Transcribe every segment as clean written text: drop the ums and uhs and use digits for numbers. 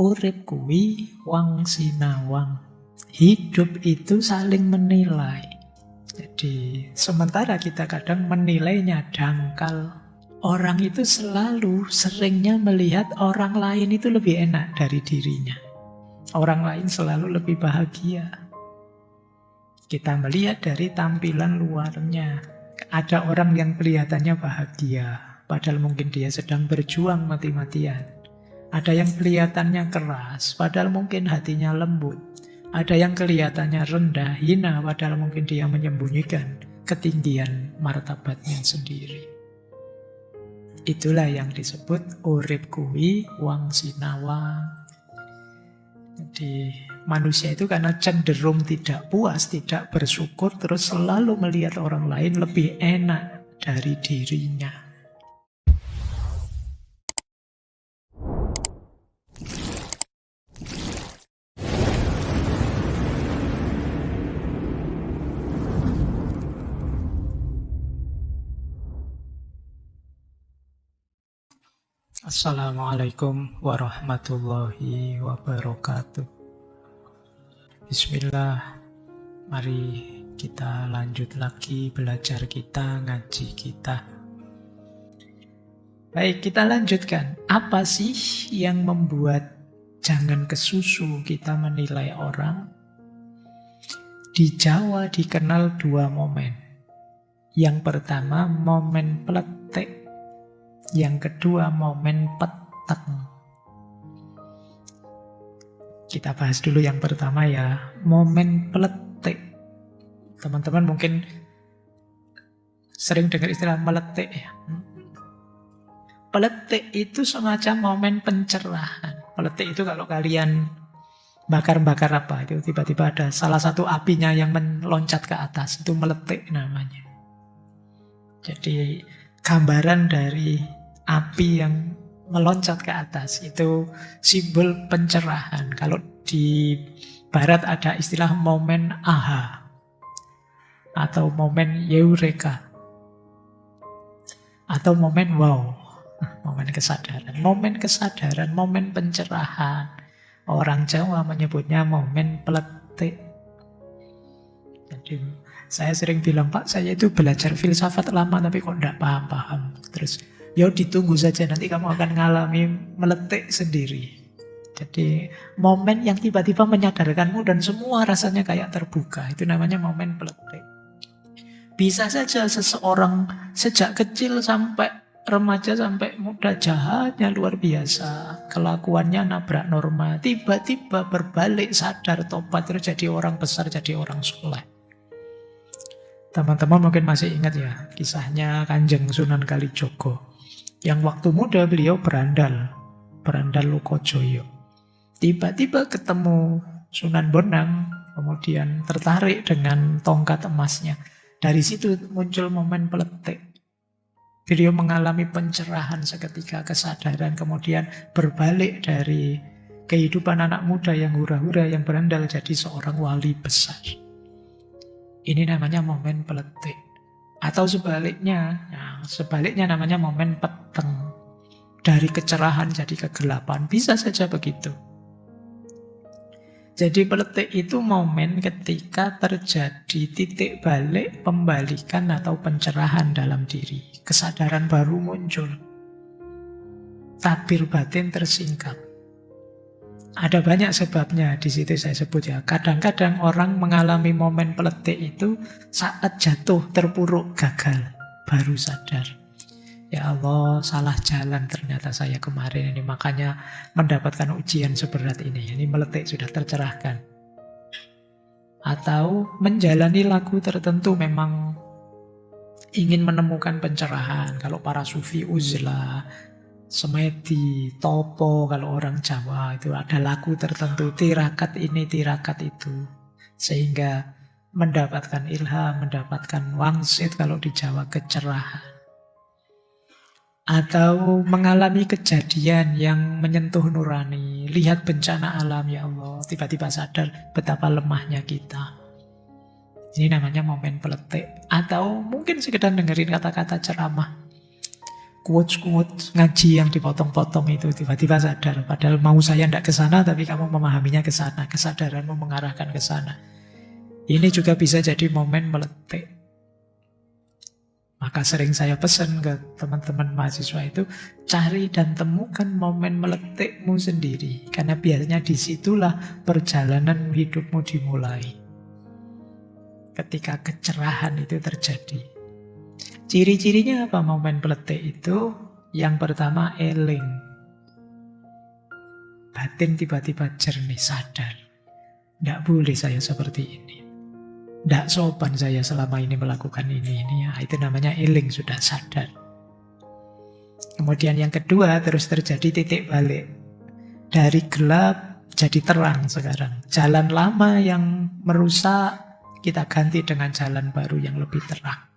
urip kuwi wang sinawang. Hidup itu saling menilai. Jadi sementara kita kadang menilainya dangkal, orang itu selalu seringnya melihat orang lain itu lebih enak dari dirinya. Orang lain selalu lebih bahagia. Kita melihat dari tampilan luarnya. Ada orang yang kelihatannya bahagia, padahal mungkin dia sedang berjuang mati-matian. Ada yang kelihatannya keras, padahal mungkin hatinya lembut. Ada yang kelihatannya rendah, hina, padahal mungkin dia menyembunyikan ketinggian martabatnya sendiri. Itulah yang disebut urip kuwi wang sinawang. Jadi manusia itu karena cenderung tidak puas, tidak bersyukur, terus selalu melihat orang lain lebih enak dari dirinya. Assalamualaikum warahmatullahi wabarakatuh. Bismillah. Mari kita lanjut lagi belajar kita, ngaji kita. Baik, kita lanjutkan. Apa sih yang membuat jangan kesusu kita menilai orang? Di Jawa dikenal dua momen. Yang pertama momen peletek. Yang kedua momen peteng. Kita bahas dulu yang pertama ya, momen peletek. Teman-teman mungkin sering dengar istilah meletek ya. Peletek itu semacam momen pencerahan. Peletek itu kalau kalian bakar-bakar apa, itu tiba-tiba ada salah satu apinya yang meloncat ke atas, itu meletek namanya. Jadi gambaran dari api yang meloncat ke atas itu simbol pencerahan. Kalau di barat ada istilah momen aha atau momen eureka atau momen wow, momen kesadaran, momen pencerahan. Orang Jawa menyebutnya momen peletik. Jadi saya sering bilang, Pak, saya itu belajar filsafat lama tapi kok enggak paham-paham. Terus ya ditunggu saja, nanti kamu akan ngalami meletik sendiri. Jadi momen yang tiba-tiba menyadarkanmu dan semua rasanya kayak terbuka, itu namanya momen peletik. Bisa saja seseorang sejak kecil sampai remaja sampai muda jahatnya luar biasa, kelakuannya nabrak norma, tiba-tiba berbalik sadar tobat terus jadi orang besar, jadi orang soleh. Teman-teman mungkin masih ingat ya kisahnya Kanjeng Sunan Kalijogo. Yang waktu muda beliau berandal Lokojoyo. Tiba-tiba ketemu Sunan Bonang, kemudian tertarik dengan tongkat emasnya. Dari situ muncul momen peletik. Beliau mengalami pencerahan seketika, kesadaran, kemudian berbalik dari kehidupan anak muda yang hura-hura, yang berandal jadi seorang wali besar. Ini namanya momen peletik. Atau sebaliknya, sebaliknya namanya momen peteng. Dari kecerahan jadi kegelapan, bisa saja begitu. Jadi peletik itu momen ketika terjadi titik balik, pembalikan atau pencerahan dalam diri. Kesadaran baru muncul. Tabir batin tersingkap. Ada banyak sebabnya, di situ saya sebut ya. Kadang-kadang orang mengalami momen peletik itu saat jatuh, terpuruk, gagal, baru sadar. Ya Allah, salah jalan ternyata saya kemarin ini, makanya mendapatkan ujian seberat ini. Ini meletik, sudah tercerahkan. Atau menjalani lagu tertentu memang ingin menemukan pencerahan. Kalau para sufi uzlah, semedi, topo, kalau orang Jawa itu ada lagu tertentu, tirakat ini, tirakat itu. Sehingga mendapatkan ilham, mendapatkan wangsit kalau di Jawa kecerahan. Atau mengalami kejadian yang menyentuh nurani, lihat bencana alam, ya Allah, tiba-tiba sadar betapa lemahnya kita. Ini namanya momen peletik. Atau mungkin sekedar dengerin kata-kata ceramah. quotes-quotes ngaji yang dipotong-potong itu tiba-tiba sadar. Padahal mau saya tidak ke sana, tapi kamu memahaminya ke sana. Kesadaranmu mengarahkan ke sana. Ini juga bisa jadi momen meletik. Maka sering saya pesan ke teman-teman mahasiswa itu, cari dan temukan momen meletikmu sendiri. Karena biasanya disitulah perjalanan hidupmu dimulai. Ketika kecerahan itu terjadi. Ciri-cirinya apa momen meletik itu? Yang pertama, eling. Batin tiba-tiba jernih, sadar. Tidak boleh saya seperti ini. Tidak sopan saya selama ini melakukan ini. Ya, itu namanya eling, sudah sadar. Kemudian yang kedua, terus terjadi titik balik. Dari gelap jadi terang sekarang. Jalan lama yang merusak, kita ganti dengan jalan baru yang lebih terang.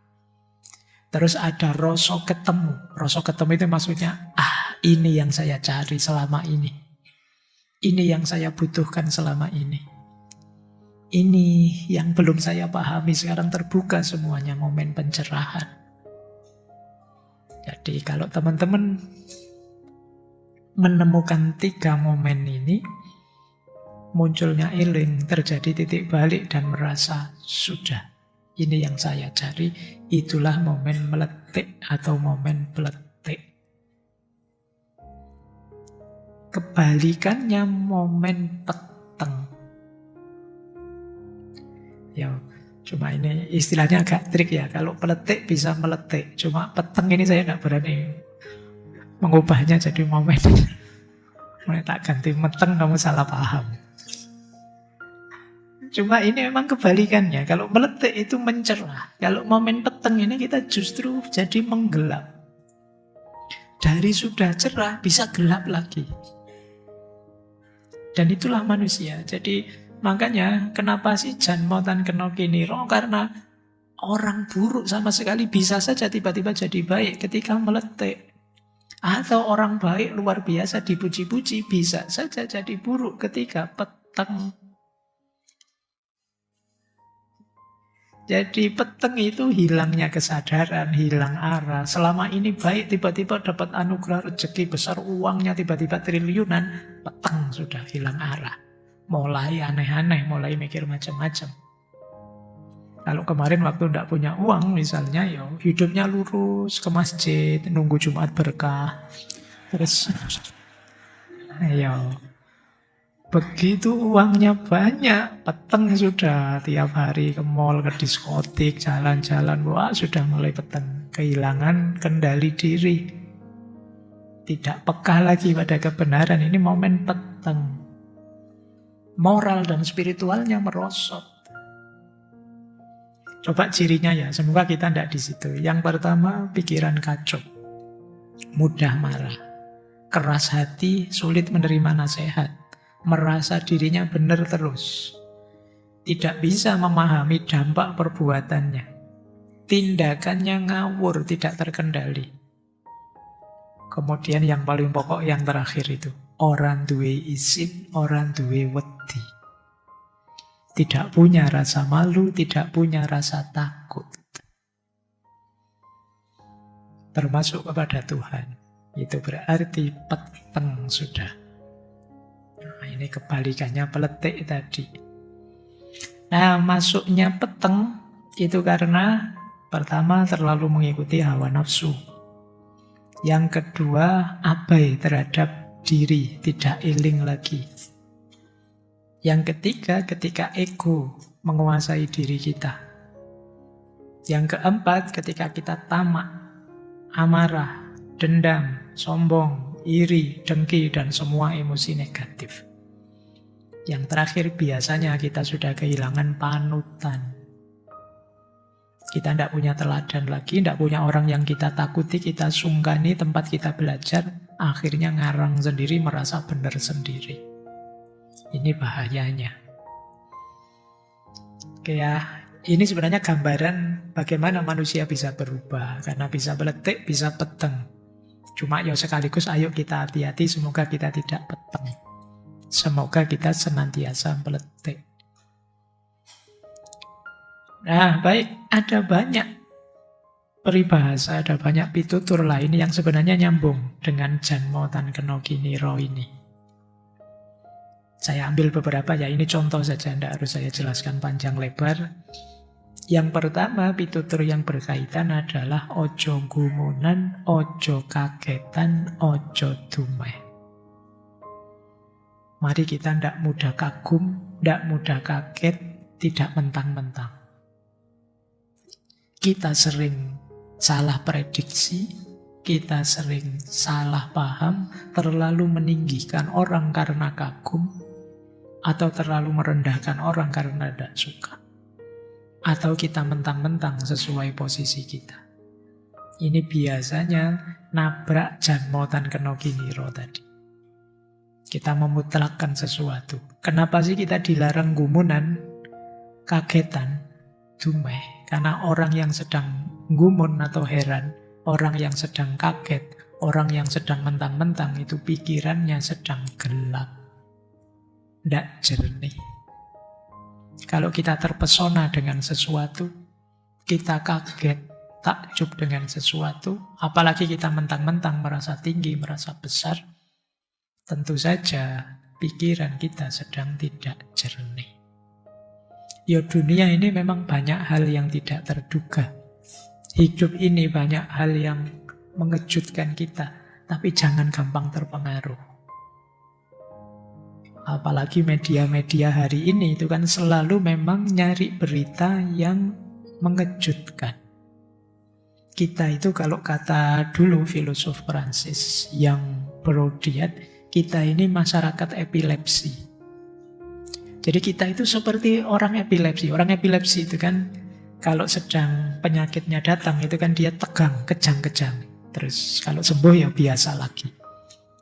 Terus ada rasa ketemu. Rasa ketemu itu maksudnya, ini yang saya cari selama ini. Ini yang saya butuhkan selama ini. Ini yang belum saya pahami, sekarang terbuka semuanya, momen pencerahan. Jadi kalau teman-teman menemukan 3 momen ini, munculnya eling, terjadi titik balik dan merasa sudah. Ini yang saya cari, itulah momen meletik atau momen peletik. Kebalikannya momen peteng. Ya, cuma ini istilahnya agak trik ya. Kalau peletik bisa meletik. Cuma peteng ini saya tidak berani mengubahnya jadi momen. Mulai tak ganti meteng, kamu salah paham. Cuma ini memang kebalikannya. Kalau meletik itu mencerah. Kalau momen peteng ini kita justru jadi menggelap. Dari sudah cerah bisa gelap lagi. Dan itulah manusia. Jadi makanya kenapa sih jan motan kena kiniro? Karena orang buruk sama sekali bisa saja tiba-tiba jadi baik ketika meletik. Atau orang baik luar biasa dipuji-puji bisa saja jadi buruk ketika peteng. Jadi peteng itu hilangnya kesadaran, hilang arah. Selama ini baik, tiba-tiba dapat anugerah rezeki besar, uangnya tiba-tiba triliunan, peteng sudah hilang arah. Mulai aneh-aneh, mulai mikir macam-macam. Kalau kemarin waktu tidak punya uang misalnya, ya hidupnya lurus ke masjid, nunggu Jumat berkah. Terus, begitu uangnya banyak, peteng sudah. Tiap hari ke mall, ke diskotik, jalan-jalan, wah sudah mulai peteng. Kehilangan kendali diri. Tidak peka lagi pada kebenaran, ini momen peteng. Moral dan spiritualnya merosot. Coba cirinya ya, semoga kita tidak di situ. Yang pertama, pikiran kacau, mudah marah, keras hati, sulit menerima nasihat, merasa dirinya benar terus, tidak bisa memahami dampak perbuatannya, tindakannya ngawur, tidak terkendali. Kemudian yang paling pokok yang terakhir itu, orang duwe isin, orang duwe wedi. Tidak punya rasa malu, tidak punya rasa takut. Termasuk kepada Tuhan. Itu berarti peteng sudah. Nah, ini kebalikannya peletik tadi. Nah, masuknya peteng itu karena pertama terlalu mengikuti hawa nafsu. Yang kedua, abai terhadap diri, tidak eling lagi. Yang ketiga, ketika ego menguasai diri kita. Yang keempat, ketika kita tamak, amarah, dendam, sombong, iri, dengki, dan semua emosi negatif. Yang terakhir, biasanya kita sudah kehilangan panutan. Kita tidak punya teladan lagi, tidak punya orang yang kita takuti, kita sungkani tempat kita belajar, akhirnya ngarang sendiri, merasa benar sendiri. Ini bahayanya. Oke ya, ini sebenarnya gambaran bagaimana manusia bisa berubah. Karena bisa meletik, bisa peteng. Cuma ya sekaligus ayo kita hati-hati, semoga kita tidak peteng. Semoga kita senantiasa meletik. Nah, baik, ada banyak peribahasa, ada banyak pitutur lain yang sebenarnya nyambung dengan Janmo Tan Keno Kiniro ini. Saya ambil beberapa ya, ini contoh saja, tidak harus saya jelaskan panjang lebar. Yang pertama, pitutur yang berkaitan adalah ojo gumunan, ojo kagetan, ojo dumeh. Mari kita tidak mudah kagum, tidak mudah kaget, tidak mentang-mentang. Kita sering salah prediksi, kita sering salah paham, terlalu meninggikan orang karena kagum, atau terlalu merendahkan orang karena tidak suka. Atau kita mentang-mentang sesuai posisi kita. Ini biasanya nabrak Janmo Tan Keno Kiniro tadi. Kita memutlakkan sesuatu. Kenapa sih kita dilarang gumunan, kagetan, dumeh? Karena orang yang sedang gumun atau heran, orang yang sedang kaget, orang yang sedang mentang-mentang itu pikirannya sedang gelap. Tidak jernih. Kalau kita terpesona dengan sesuatu, kita kaget, takjub dengan sesuatu, apalagi kita mentang-mentang merasa tinggi, merasa besar, tentu saja pikiran kita sedang tidak jernih. Ya, dunia ini memang banyak hal yang tidak terduga. Hidup ini banyak hal yang mengejutkan kita, tapi jangan gampang terpengaruh. Apalagi media-media hari ini itu kan selalu memang nyari berita yang mengejutkan. Kita itu kalau kata dulu filosof Prancis yang Brodiat, kita ini masyarakat epilepsi. Jadi kita itu seperti orang epilepsi. Orang epilepsi itu kan kalau sedang penyakitnya datang itu kan dia tegang, kejang-kejang. Terus kalau sembuh ya biasa lagi.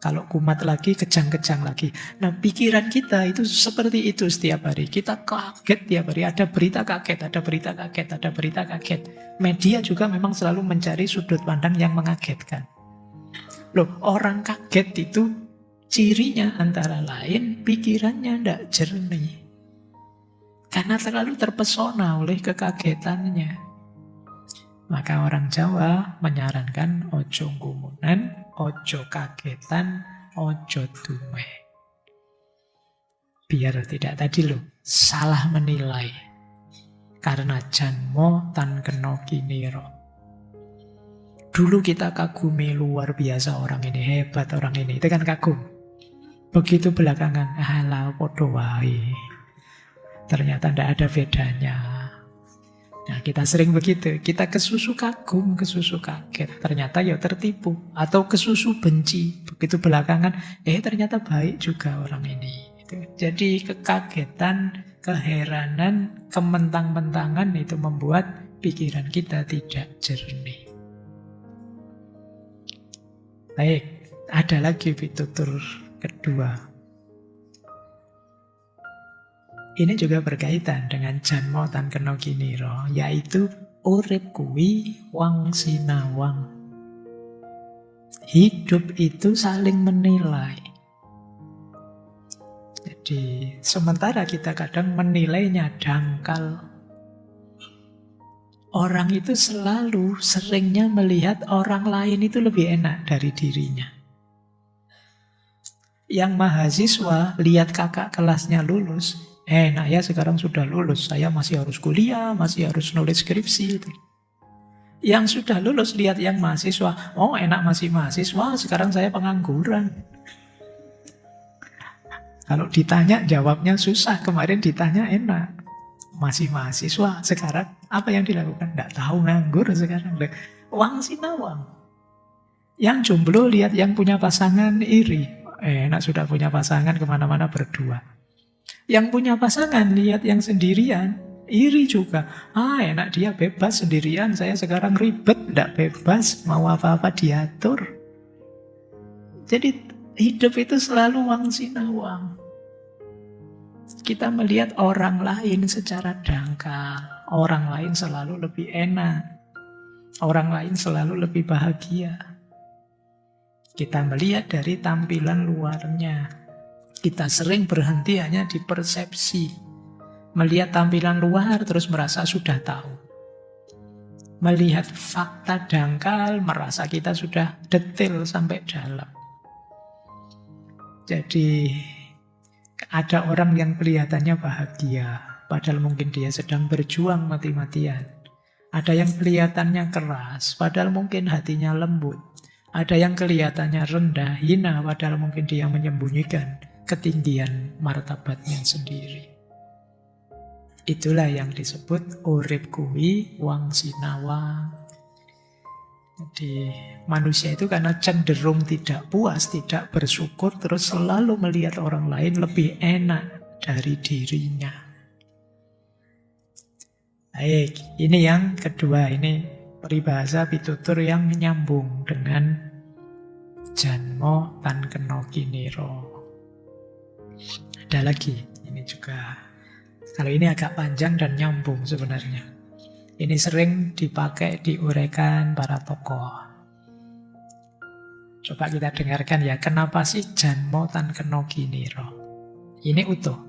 Kalau kumat lagi, kejang-kejang lagi. Nah, pikiran kita itu seperti itu setiap hari. Kita kaget tiap hari. Ada berita kaget, ada berita kaget, ada berita kaget. Media juga memang selalu mencari sudut pandang yang mengagetkan. Loh, orang kaget itu cirinya antara lain pikirannya tidak jernih. Karena terlalu terpesona oleh kekagetannya. Maka orang Jawa menyarankan ojo gumunan, ojo kagetan, ojo dumeh. Biar tidak tadi loh, salah menilai. Karena Janmo Tan Keno Kiniro. Dulu kita kagumi luar biasa orang ini, hebat orang ini. Itu kan kagum. Begitu belakangan, alah podo wae. Ternyata tidak ada bedanya. Nah, kita sering begitu. Kita kesusu kagum, kesusu kaget. Ternyata ya tertipu. Atau kesusu benci. Begitu belakangan, ternyata baik juga orang ini. Jadi kekagetan, keheranan, kementang-mentangan itu membuat pikiran kita tidak jernih. Baik, ada lagi pitutur kedua. Ini juga berkaitan dengan Janmo Tan Keno Kiniro, yaitu urip kuwi wang sinawang. Hidup itu saling menilai. Jadi sementara kita kadang menilainya dangkal, orang itu selalu seringnya melihat orang lain itu lebih enak dari dirinya. Yang mahasiswa lihat kakak kelasnya lulus, enak ya sekarang sudah lulus, saya masih harus kuliah, masih harus nulis skripsi. Yang sudah lulus lihat yang mahasiswa, oh enak masih mahasiswa, sekarang saya pengangguran. Kalau ditanya jawabnya susah, kemarin ditanya enak, masih mahasiswa, sekarang apa yang dilakukan? Tidak tahu, nganggur sekarang. Wang sinawang. Yang jomblo lihat yang punya pasangan iri, enak sudah punya pasangan kemana-mana berdua. Yang punya pasangan lihat yang sendirian, iri juga. Enak dia bebas sendirian, saya sekarang ribet, tidak bebas, mau apa-apa diatur. Jadi hidup itu selalu wang sinawang. Kita melihat orang lain secara dangkal. Orang lain selalu lebih enak. Orang lain selalu lebih bahagia. Kita melihat dari tampilan luarnya. Kita sering berhenti hanya di persepsi. Melihat tampilan luar terus merasa sudah tahu. melihat fakta dangkal, merasa kita sudah detail sampai dalam. Jadi ada orang yang kelihatannya bahagia, padahal mungkin dia sedang berjuang mati-matian. Ada yang kelihatannya keras, padahal mungkin hatinya lembut. Ada yang kelihatannya rendah, hina, padahal mungkin dia menyembunyikan ketinggian martabatnya sendiri. Itulah yang disebut urip kuwi wong sinawang. Jadi manusia itu karena cenderung tidak puas, tidak bersyukur, terus selalu melihat orang lain lebih enak dari dirinya. Baik, ini yang kedua, ini peribahasa pitutur yang nyambung dengan janmo tan kena kiniro. Ada lagi, ini juga. Kalau ini agak panjang dan nyambung sebenarnya. Ini sering dipakai, diuraikan para tokoh. Coba kita dengarkan ya, kenapa sih janmo tan kena kiniro? Ini utuh.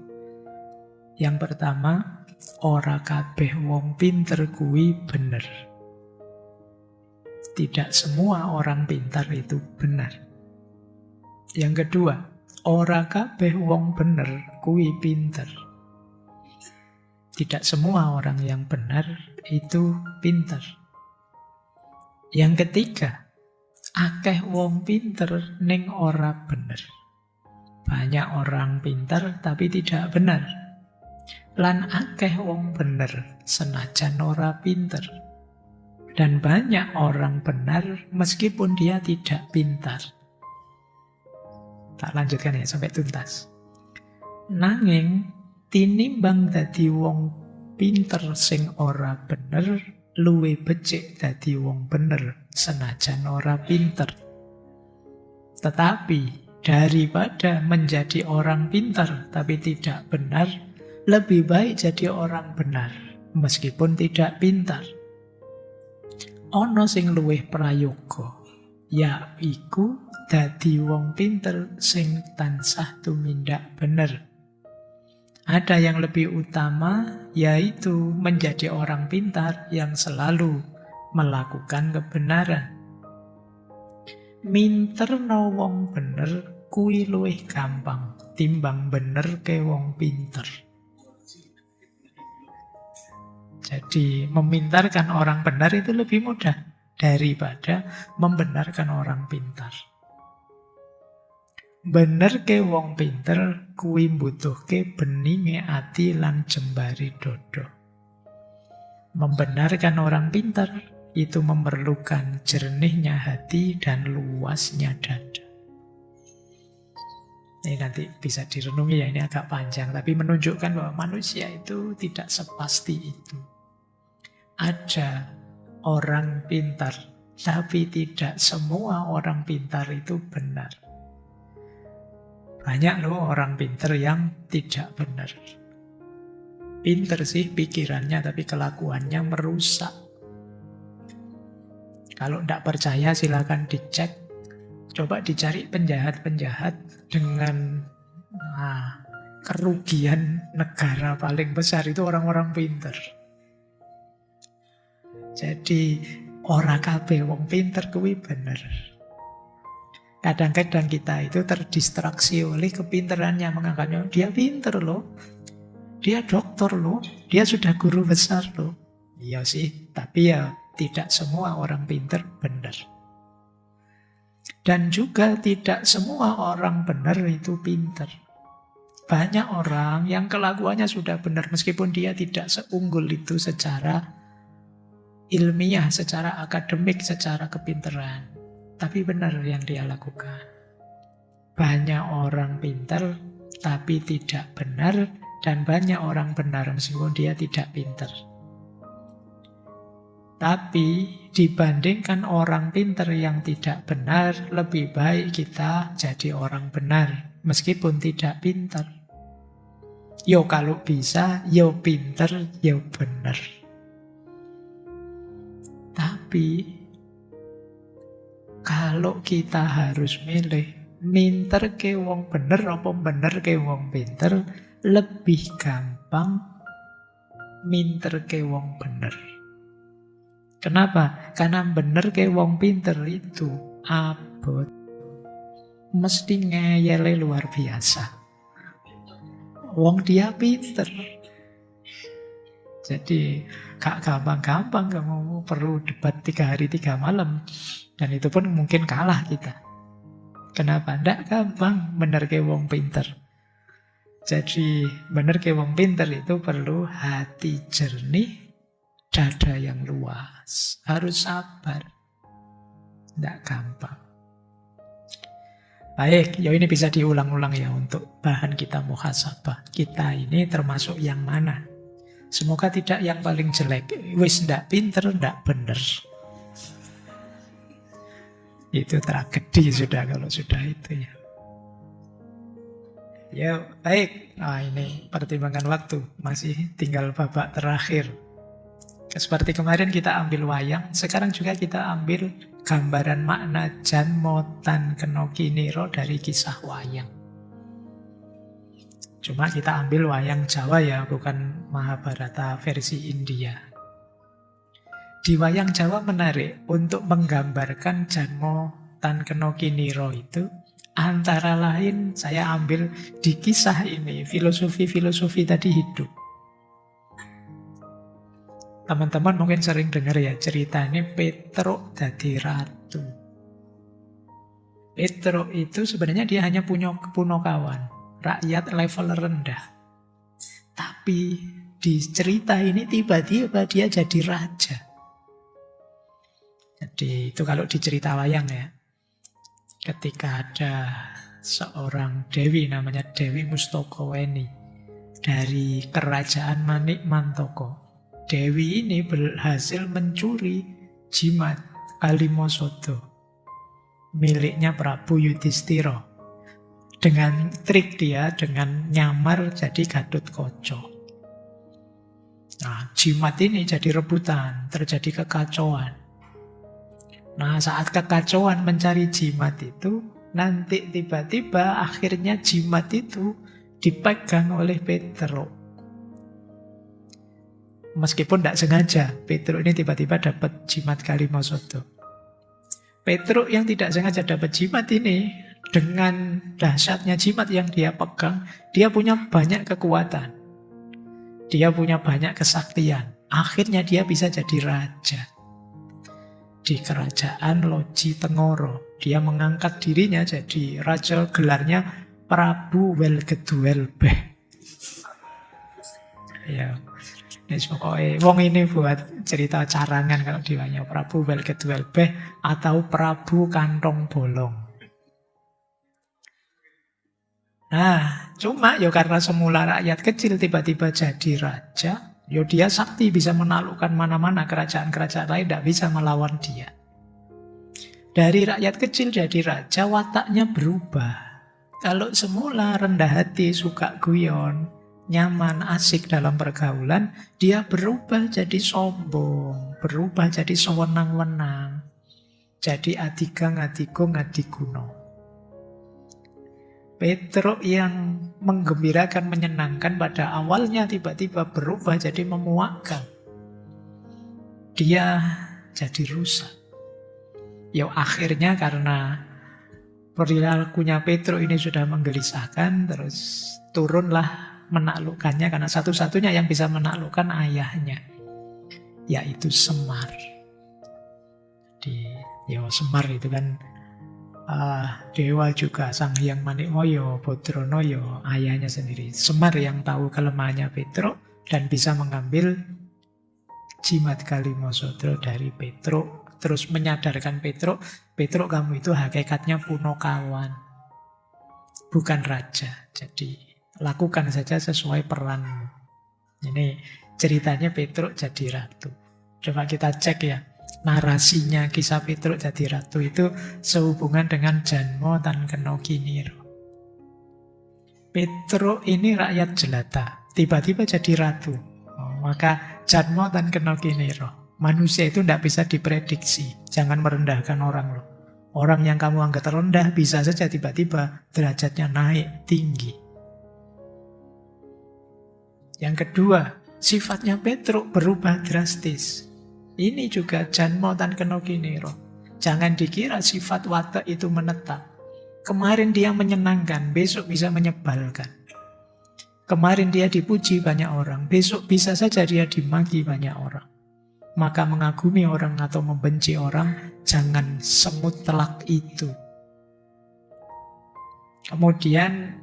Yang pertama, ora kabeh wong pinter kuwi bener. Tidak semua orang pintar itu benar. Yang kedua, ora kabeh wong bener kuwi pinter. Tidak semua orang yang benar itu pintar. Yang ketiga, akeh wong pinter ning ora bener. Banyak orang pintar tapi tidak benar. Lan akeh wong bener senajan ora pinter. Dan banyak orang benar meskipun dia tidak pintar. Tak lanjutkan ya sampai tuntas. Nanging tinimbang dadi wong pinter sing ora bener, luwih becik dadi wong bener senajan ora pinter. Tetapi daripada menjadi orang pintar tapi tidak benar, lebih baik jadi orang benar, meskipun tidak pintar. Ono sing luwih prayoga, yaiku dadi wong pinter sing tansah tumindak bener. Ada yang lebih utama, yaitu menjadi orang pintar yang selalu melakukan kebenaran. Minterno wong bener kuwi luwih gampang timbang bener ke wong pinter. Jadi memintarkan orang benar itu lebih mudah daripada membenarkan orang pintar. Bener ke wong pinter kuwi mbutuhke beninge ati lan jembari dodo. Membenarkan orang pintar itu memerlukan jernihnya hati dan luasnya dada. Ini nanti bisa direnungi ya, ini agak panjang, tapi menunjukkan bahwa manusia itu tidak sepasti itu. Ada orang pintar, tapi tidak semua orang pintar itu benar. Banyak loh orang pintar yang tidak benar. Pintar sih pikirannya, tapi kelakuannya merusak. Kalau tidak percaya silakan dicek. Coba dicari penjahat-penjahat dengan kerugian negara paling besar itu orang-orang pintar. Jadi ora kabeh wong pinter kuwi bener. Kadang-kadang kita itu terdistraksi oleh kepinterannya, menganggapnya dia pinter loh, dia doktor loh, dia sudah guru besar loh. Iya sih, tapi ya tidak semua orang pinter bener. Dan juga tidak semua orang benar itu pinter. Banyak orang yang kelakuannya sudah benar meskipun dia tidak seunggul itu secara ilmiah, secara akademik, secara kepinteran. Tapi benar yang dia lakukan. Banyak orang pintar tapi tidak benar, dan banyak orang benar meskipun dia tidak pintar. Tapi dibandingkan orang pintar yang tidak benar, lebih baik kita jadi orang benar meskipun tidak pintar. Yo kalau bisa, yo pintar, yo benar. Tapi kalau kita harus milih, minter ke wong bener apa bener ke wong pinter, lebih gampang minter ke wong bener. Kenapa? Karena bener ke wong pinter itu abot. Mesti ngeyele luar biasa. Wong dia pinter. Jadi gak gampang-gampang kamu perlu debat 3 hari 3 malam. Dan itu pun mungkin kalah kita. Kenapa? Ndak gampang bener ke wong pinter. Jadi bener ke wong pinter itu perlu hati jernih, dada yang luas. Harus sabar. Ndak gampang. Baik, ya ini bisa diulang-ulang ya untuk bahan kita muhasabah. Kita ini termasuk yang mana? Semoga tidak yang paling jelek. Wis ndak pinter, ndak bener. Itu tragedi sudah kalau sudah itu ya. Ya, baik. Nah, ini pertimbangan waktu. Masih tinggal babak terakhir. Seperti kemarin kita ambil wayang, sekarang juga kita ambil gambaran makna Janmo Tan Keno Kiniro dari kisah wayang. Cuma kita ambil wayang Jawa ya, bukan Mahabharata versi India. Di wayang Jawa menarik untuk menggambarkan Janmo Tan Keno Kiniro itu, antara lain saya ambil di kisah ini, filosofi-filosofi tadi hidup. Teman-teman mungkin sering dengar ya ceritanya Petruk dadi ratu. Petruk itu sebenarnya dia hanya punya kawan, rakyat level rendah. Tapi di cerita ini tiba-tiba dia jadi raja. Jadi itu kalau di cerita wayang ya. Ketika ada seorang dewi namanya Dewi Mustokoweni dari kerajaan Manik Mantoko. Dewi ini berhasil mencuri jimat Kalimosodo miliknya Prabu Yudhistira. Dengan trik dia, dengan nyamar jadi Gatotkaca. Nah, jimat ini jadi rebutan, terjadi kekacauan. Nah, saat kekacauan mencari jimat itu, nanti tiba-tiba akhirnya jimat itu dipegang oleh Petruk. Meskipun tidak sengaja, Petruk ini tiba-tiba dapat jimat Kalimosodo. Petruk yang tidak sengaja dapat jimat ini, dengan dahsyatnya jimat yang dia pegang, dia punya banyak kekuatan. Dia punya banyak kesaktian. Akhirnya dia bisa jadi raja. Di kerajaan Loji Tengoro, dia mengangkat dirinya jadi raja, gelarnya Prabu Welgeduelbeh. Ya. Pokoknya wong ini buat cerita carangan kalau diwanya Prabu Welgeduelbeh atau Prabu Kantong Bolong. Nah, cuma ya karena semula rakyat kecil tiba-tiba jadi raja, ya dia sakti bisa menaklukkan mana-mana, kerajaan-kerajaan lain tidak bisa melawan dia. Dari rakyat kecil jadi raja, wataknya berubah. Kalau semula rendah hati, suka guyon, nyaman, asik dalam pergaulan, dia berubah jadi sombong, berubah jadi sewenang-wenang, jadi adigang, adigung, adiguno. Petruk yang menggembirakan, menyenangkan pada awalnya tiba-tiba berubah jadi memuakkan. Dia jadi rusak. Ya akhirnya karena perilakunya Petruk ini sudah menggelisahkan, terus turunlah menaklukkannya, karena satu-satunya yang bisa menaklukkan ayahnya, yaitu Semar. Semar itu kan dewa juga, Sang Hyang Manikmaya, Badranaya, ayahnya sendiri. Semar yang tahu kelemahannya Petruk dan bisa mengambil jimat Kalimosodo dari Petruk, terus menyadarkan Petruk, Petruk kamu itu hakikatnya Punokawan, bukan raja. Jadi lakukan saja sesuai peranmu. Ini ceritanya Petruk jadi ratu. Coba kita cek ya, narasinya kisah Petruk jadi ratu itu sehubungan dengan Janmo Tan Keno Kiniro. Petruk ini rakyat jelata, tiba-tiba jadi ratu. Maka Janmo Tan Keno Kiniro. Manusia itu tidak bisa diprediksi. Jangan merendahkan orang loh. Orang yang kamu anggap rendah bisa saja tiba-tiba derajatnya naik tinggi. Yang kedua, sifatnya Petruk berubah drastis. Ini juga janmo tan keno kiniro. Jangan dikira sifat watak itu menetap. Kemarin dia menyenangkan, besok bisa menyebalkan. Kemarin dia dipuji banyak orang, besok bisa saja dia dimaki banyak orang. Maka mengagumi orang atau membenci orang, jangan semutlak itu. Kemudian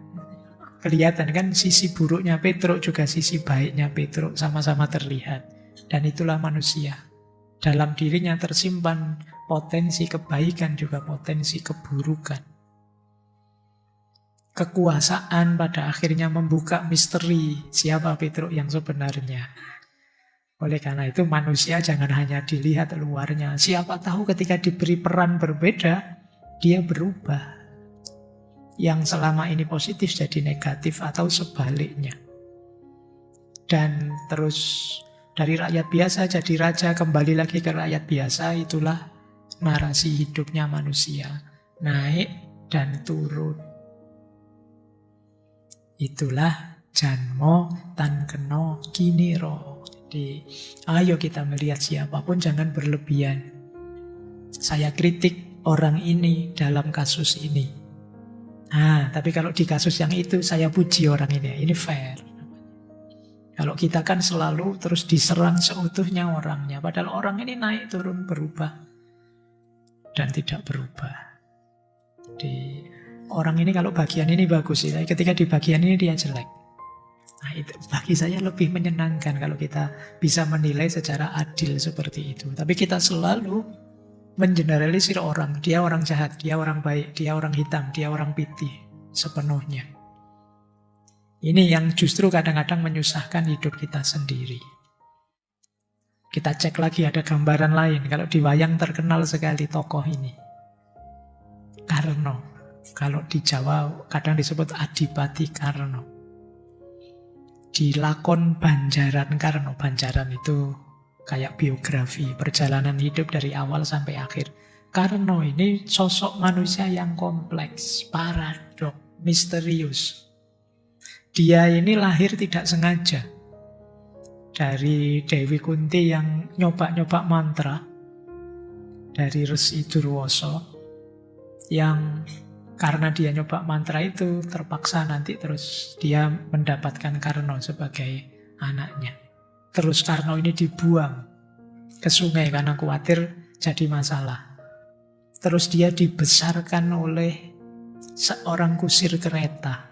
kelihatan kan sisi buruknya Petruk juga sisi baiknya Petruk sama-sama terlihat. Dan itulah manusia. Dalam dirinya tersimpan potensi kebaikan juga potensi keburukan. Kekuasaan pada akhirnya membuka misteri siapa Petruk yang sebenarnya. Oleh karena itu manusia jangan hanya dilihat luarnya. Siapa tahu ketika diberi peran berbeda, dia berubah. Yang selama ini positif jadi negatif atau sebaliknya. Dan terus dari rakyat biasa jadi raja, kembali lagi ke rakyat biasa, itulah narasi hidupnya manusia. Naik dan turun. Itulah janmo tan keno kiniro. Jadi ayo kita melihat siapapun jangan berlebihan. Saya kritik orang ini dalam kasus ini. Tapi kalau di kasus yang itu saya puji orang ini. Ini fair. Kalau kita kan selalu terus diserang seutuhnya orangnya. Padahal orang ini naik turun berubah. Dan tidak berubah. Jadi orang ini kalau bagian ini bagus. Ketika di bagian ini dia jelek. Nah itu bagi saya lebih menyenangkan kalau kita bisa menilai secara adil seperti itu. Tapi kita selalu mengeneralisir orang. Dia orang jahat, dia orang baik, dia orang hitam, dia orang putih. Sepenuhnya. Ini yang justru kadang-kadang menyusahkan hidup kita sendiri. Kita cek lagi ada gambaran lain. Kalau di wayang terkenal sekali tokoh ini. Karno. Kalau di Jawa kadang disebut Adipati Karno. Di lakon Banjaran Karno. Banjaran itu kayak biografi, perjalanan hidup dari awal sampai akhir. Karno ini sosok manusia yang kompleks, paradok, misterius. Dia ini lahir tidak sengaja. Dari Dewi Kunti yang nyoba-nyoba mantra. Dari Resi Durwoso. Yang karena dia nyoba mantra itu terpaksa nanti terus dia mendapatkan Karno sebagai anaknya. Terus Karno ini dibuang ke sungai karena khawatir jadi masalah. Terus dia dibesarkan oleh seorang kusir kereta.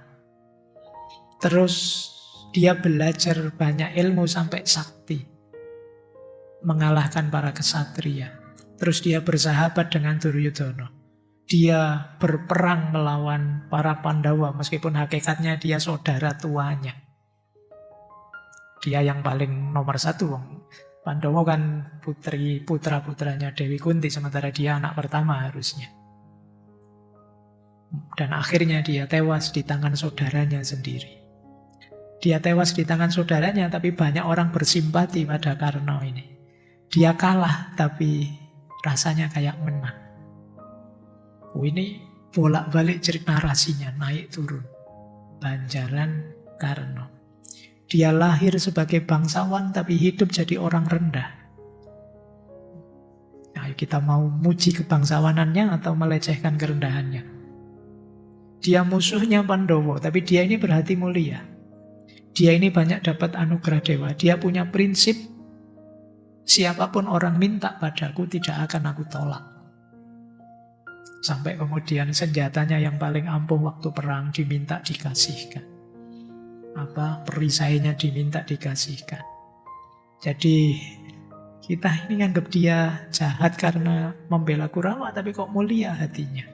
Terus dia belajar banyak ilmu sampai sakti. Mengalahkan para kesatria. Terus dia bersahabat dengan Duryudana. Dia berperang melawan para Pandawa meskipun hakikatnya dia saudara tuanya. Dia yang paling nomor satu. Pandawa kan putra-putranya Dewi Kunti, sementara dia anak pertama harusnya. Dan akhirnya dia tewas di tangan saudaranya sendiri. Dia tewas di tangan saudaranya, tapi banyak orang bersimpati pada Karno ini. Dia kalah, tapi rasanya kayak menang. Ini bolak-balik cerita narasinya, naik turun. Banjaran Karno. Dia lahir sebagai bangsawan, tapi hidup jadi orang rendah. Nah, kita mau muji kebangsawanannya atau melecehkan kerendahannya. Dia musuhnya Pandawa, tapi dia ini berhati mulia. Dia ini banyak dapat anugerah dewa. Dia punya prinsip, siapapun orang minta padaku tidak akan aku tolak. Sampai kemudian senjatanya yang paling ampuh waktu perang diminta dikasihkan. Perisainya diminta dikasihkan. Jadi kita ini nganggap dia jahat karena membela Kurawa, tapi kok mulia hatinya.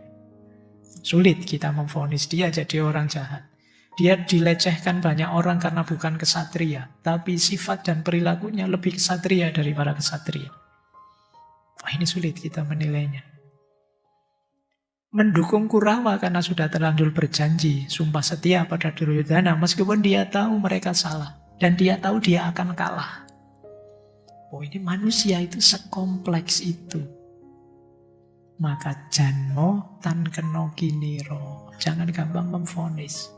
Sulit kita memvonis dia jadi orang jahat. Dia dilecehkan banyak orang karena bukan kesatria, tapi sifat dan perilakunya lebih kesatria dari para kesatria. Ini sulit kita menilainya. Mendukung Kurawa karena sudah terlanjur berjanji, sumpah setia pada Duryudana, meskipun dia tahu mereka salah. Dan dia tahu dia akan kalah. Ini manusia itu sekompleks itu. Maka janmo tan keno kiniro. Jangan gampang memvonis.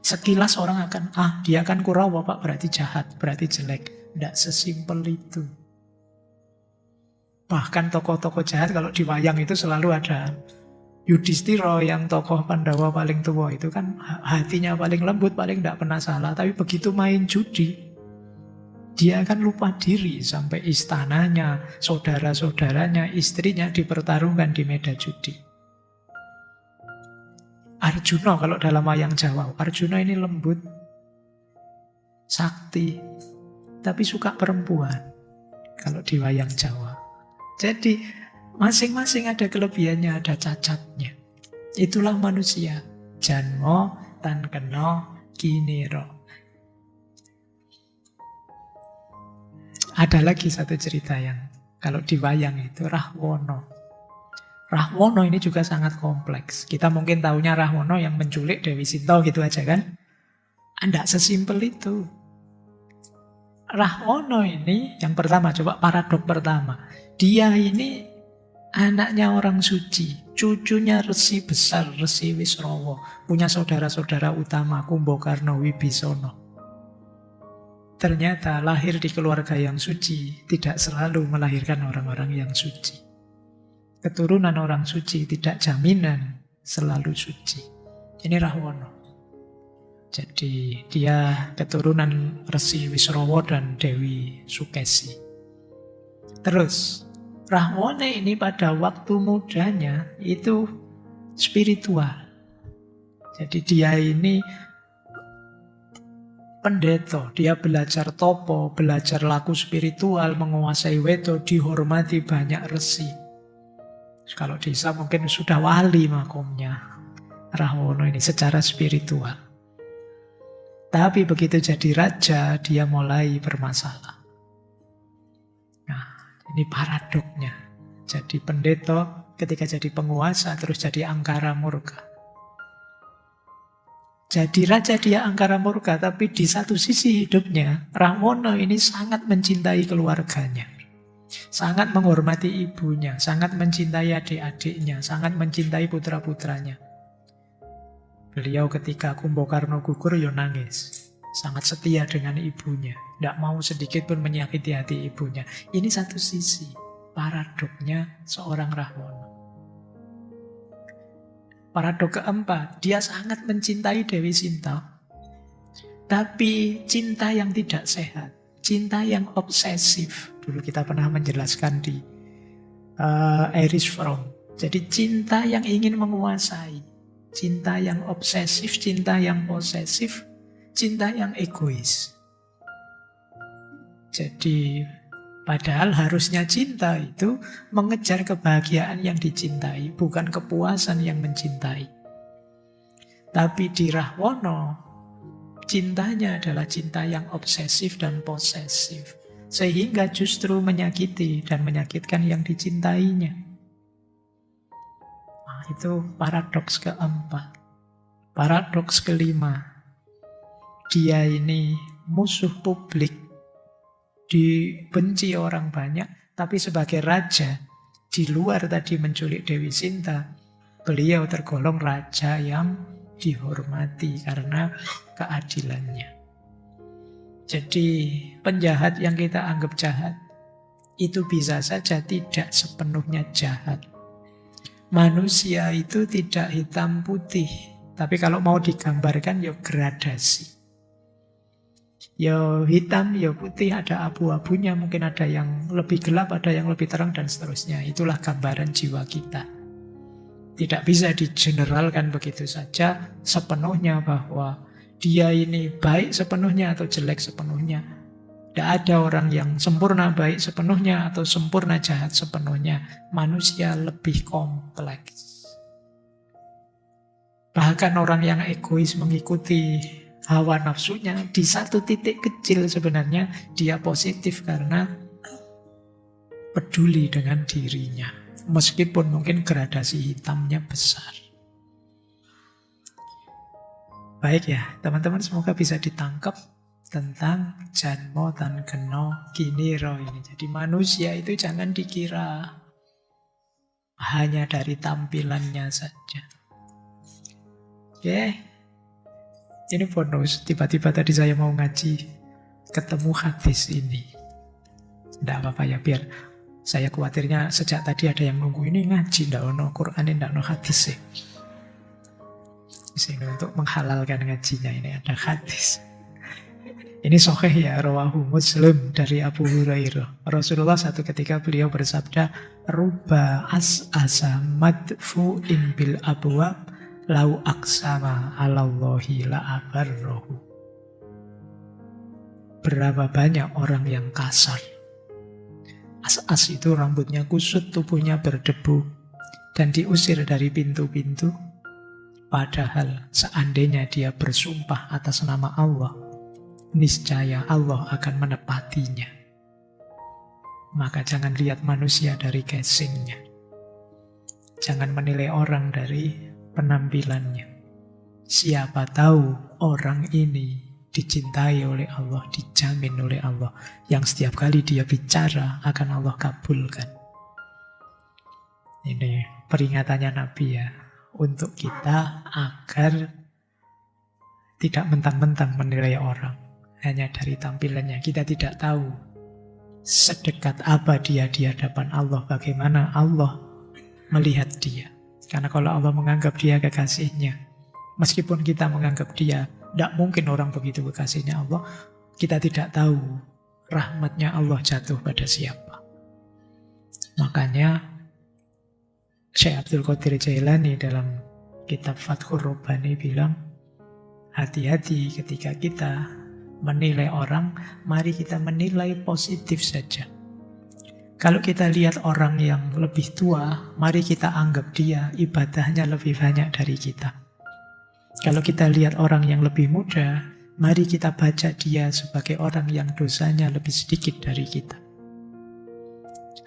Sekilas orang akan, dia kan Kurawa Pak, berarti jahat, berarti jelek. Tidak sesimpel itu. Bahkan tokoh-tokoh jahat kalau di wayang itu selalu ada Yudhistira yang tokoh Pandawa paling tua itu kan hatinya paling lembut, paling tidak pernah salah. Tapi begitu main judi, dia akan lupa diri sampai istananya, saudara-saudaranya, istrinya dipertaruhkan di medan judi. Arjuna kalau dalam wayang Jawa, Arjuna ini lembut, sakti, tapi suka perempuan kalau di wayang Jawa. Jadi masing-masing ada kelebihannya, ada cacatnya. Itulah manusia. Janmo tan keno kiniro. Ada lagi satu cerita yang kalau di wayang itu Rahwana. Rahwana ini juga sangat kompleks. Kita mungkin taunya Rahwana yang menculik Dewi Sinta gitu aja kan. Tidak sesimpel itu. Rahwana ini yang pertama, coba paradok pertama. Dia ini anaknya orang suci, cucunya resi besar, Resi Wisrawa, punya saudara-saudara utama Kumbakarna, Wibisana. Ternyata lahir di keluarga yang suci tidak selalu melahirkan orang-orang yang suci. Keturunan orang suci tidak jaminan selalu suci. Ini Rahwana. Jadi dia keturunan Resi Wisrawa dan Dewi Sukesi. Terus Rahwana ini pada waktu mudanya itu spiritual. Jadi dia ini pendeta, dia belajar topo, belajar laku spiritual, menguasai wedo, dihormati banyak resi. Kalau di Islam mungkin sudah wali makomnya Rahwana ini secara spiritual. Tapi begitu jadi raja, dia mulai bermasalah. Ini paradoknya. Jadi pendeta ketika jadi penguasa terus jadi angkara murka. Jadi raja dia angkara murka, tapi di satu sisi hidupnya Rahwana ini sangat mencintai keluarganya. Sangat menghormati ibunya, sangat mencintai adik-adiknya, sangat mencintai putra-putranya. Beliau ketika Kumbakarna gugur ya nangis. Sangat setia dengan ibunya. Tidak mau sedikit pun menyakiti hati ibunya. Ini satu sisi paradoknya seorang Rahwana. Paradok keempat, dia sangat mencintai Dewi Sinta. Tapi cinta yang tidak sehat. Cinta yang obsesif. Dulu kita pernah menjelaskan di Erich Fromm. Jadi cinta yang ingin menguasai. Cinta yang obsesif, cinta yang posesif, cinta yang egois. Jadi padahal harusnya cinta itu mengejar kebahagiaan yang dicintai, bukan kepuasan yang mencintai. Tapi di Rahwana, cintanya adalah cinta yang obsesif dan posesif. Sehingga justru menyakiti dan menyakitkan yang dicintainya. Nah, itu paradoks keempat. Paradoks kelima. Dia ini musuh publik, dibenci orang banyak, tapi sebagai raja, di luar tadi menculik Dewi Sinta, beliau tergolong raja yang dihormati karena keadilannya. Jadi penjahat yang kita anggap jahat, itu bisa saja tidak sepenuhnya jahat. Manusia itu tidak hitam putih, tapi kalau mau digambarkan ya gradasi. Ya hitam, ya putih, ada abu-abunya, mungkin ada yang lebih gelap, ada yang lebih terang, dan seterusnya. Itulah gambaran jiwa kita. Tidak bisa digeneralkan begitu saja sepenuhnya bahwa dia ini baik sepenuhnya atau jelek sepenuhnya. Tidak ada orang yang sempurna baik sepenuhnya atau sempurna jahat sepenuhnya. Manusia lebih kompleks. Bahkan orang yang egois mengikuti hawa nafsunya, di satu titik kecil sebenarnya dia positif karena peduli dengan dirinya. Meskipun mungkin gradasi hitamnya besar. Baik ya, teman-teman, semoga bisa ditangkap tentang Janmo Tan Keno Kiniro ini. Jadi manusia itu jangan dikira hanya dari tampilannya saja. Oke. Ini bonus, tiba-tiba tadi saya mau ngaji, ketemu hadis ini. Tidak apa-apa ya, biar Saya khawatirnya sejak tadi ada yang nunggu ini ngaji, ndak ono Quran, ndak ono hadis sih. Di sini untuk menghalalkan ngajinya ini ada hadis. Ini sahih ya, rawahu Muslim dari Abu Hurairah. Rasulullah satu ketika beliau bersabda, "Ruba as'asa madfu'in bil abwab, lau aksama 'alallahi la abarrohu." Berapa banyak orang yang kasar. As-as itu rambutnya kusut, tubuhnya berdebu, dan diusir dari pintu-pintu. Padahal seandainya dia bersumpah atas nama Allah, niscaya Allah akan menepatinya. Maka jangan lihat manusia dari casingnya. Jangan menilai orang dari penampilannya. Siapa tahu orang ini dicintai oleh Allah, dijamin oleh Allah, yang setiap kali dia bicara akan Allah kabulkan. Ini peringatannya Nabi ya, untuk kita agar tidak mentang-mentang menilai orang hanya dari tampilannya. Kita tidak tahu sedekat apa dia di hadapan Allah, bagaimana Allah melihat dia. Karena kalau Allah menganggap dia kekasihnya, meskipun kita menganggap dia, tidak mungkin orang begitu kekasihnya Allah, kita tidak tahu rahmatnya Allah jatuh pada siapa. Makanya Syekh Abdul Qadir Jailani dalam kitab Fathur Rabbani bilang, hati-hati ketika kita menilai orang, mari kita menilai positif saja. Kalau kita lihat orang yang lebih tua, mari kita anggap dia ibadahnya lebih banyak dari kita. Kalau kita lihat orang yang lebih muda, mari kita baca dia sebagai orang yang dosanya lebih sedikit dari kita.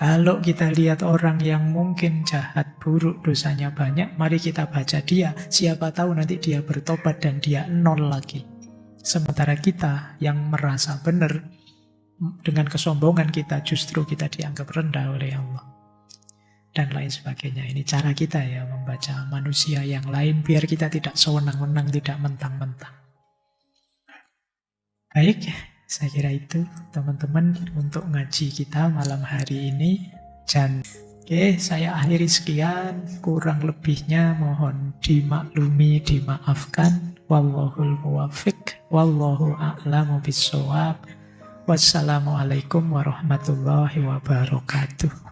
Kalau kita lihat orang yang mungkin jahat, buruk, dosanya banyak, mari kita baca dia. Siapa tahu nanti dia bertobat dan dia nol lagi. Sementara kita yang merasa benar, dengan kesombongan kita justru kita dianggap rendah oleh Allah. Dan lain sebagainya. Ini cara kita ya membaca manusia yang lain biar kita tidak sewenang-wenang, tidak mentang-mentang. Baik, saya kira itu teman-teman untuk ngaji kita malam hari ini. Oke, saya akhiri sekian. Kurang lebihnya mohon dimaklumi, dimaafkan. Wallahul muwaffiq, wallahu a'lamu bissawab. Wassalamualaikum warahmatullahi wabarakatuh.